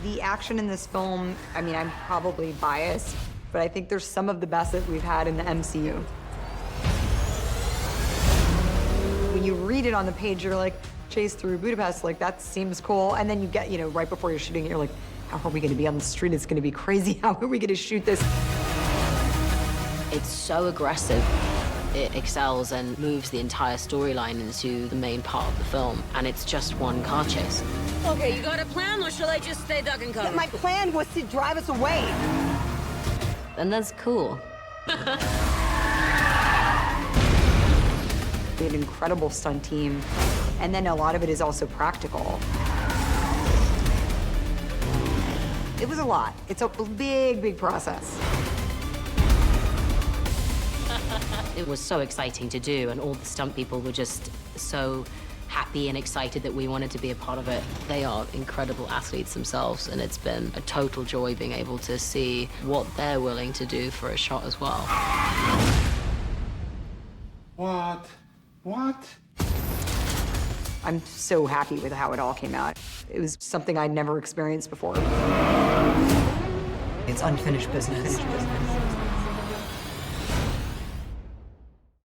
The action in this film, I mean, I'm probably biased, but I think there's some of the best that we've had in the MCU. When you read it on the page, you're like, chase through Budapest, like, that seems cool. And then you get, you know, right before you're shooting it, you're like, how are we gonna be on the street? It's gonna be crazy. How are we gonna shoot this? It's so aggressive. It excels and moves the entire storyline into the main part of the film, and it's just one car chase. Okay, you got a plan, or shall I just stay duck and cover? My plan was to drive us away. And that's cool. We had an incredible stunt team, and then a lot of it is also practical. It was a lot. It's a big, big process. It was so exciting to do, and all the stunt people were just so happy and excited that we wanted to be a part of it. They are incredible athletes themselves, and it's been a total joy being able to see what they're willing to do for a shot as well. What? What? I'm so happy with how it all came out. It was something I'd never experienced before. It's unfinished business.